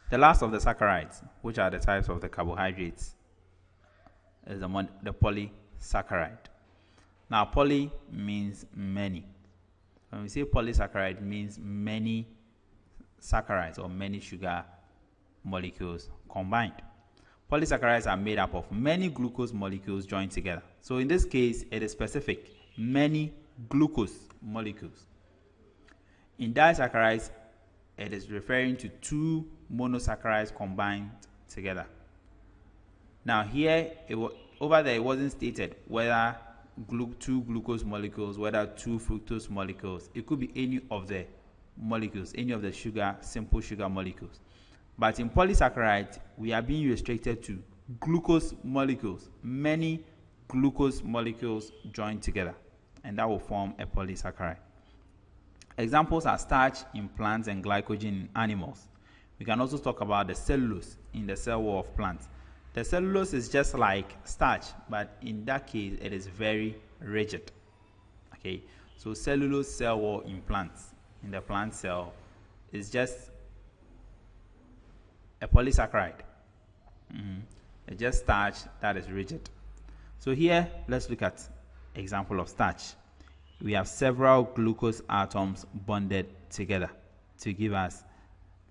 The last of the saccharides, which are the types of the carbohydrates, is the polysaccharide. Now, poly means many. When we say polysaccharide, it means many saccharides or many sugar molecules combined. Polysaccharides are made up of many glucose molecules joined together. So in this case, it is specific, many glucose molecules. In disaccharides, it is referring to two monosaccharides combined together. Now here, over there, it wasn't stated whether two glucose molecules, whether two fructose molecules. It could be any of the molecules, any of the simple sugar molecules. But in polysaccharides, we are being restricted to glucose molecules, many glucose molecules joined together, and that will form a polysaccharide. Examples are starch in plants and glycogen in animals. We can also talk about the cellulose in the cell wall of plants. The cellulose is just like starch, but in that case, it is very rigid. Okay, so cellulose cell wall in plants, in the plant cell, is just a polysaccharide. It's just starch that is rigid. So here, let's look at example of starch. We have several glucose atoms bonded together to give us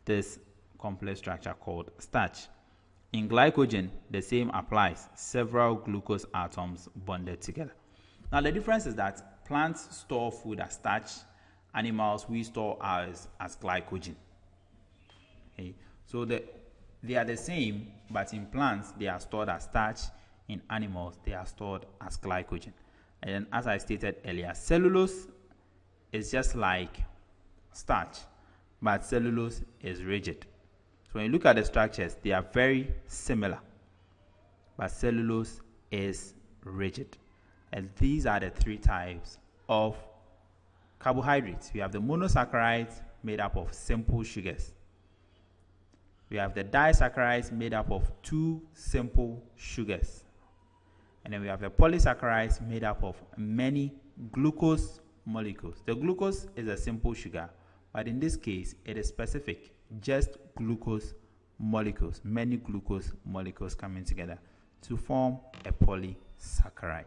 this complex structure called starch. In glycogen, the same applies, several glucose atoms bonded together. Now the difference is that plants store food as starch, animals we store ours as glycogen. Okay, so they are the same, but in plants they are stored as starch, in animals they are stored as glycogen. And as I stated earlier, cellulose is just like starch, but cellulose is rigid. So when you look at the structures, they are very similar, but cellulose is rigid. And these are the three types of carbohydrates. We have the monosaccharides made up of simple sugars. We have the disaccharides made up of two simple sugars. And then we have the polysaccharides made up of many glucose molecules. The glucose is a simple sugar, but in this case, it is specific, just glucose molecules, many glucose molecules coming together to form a polysaccharide.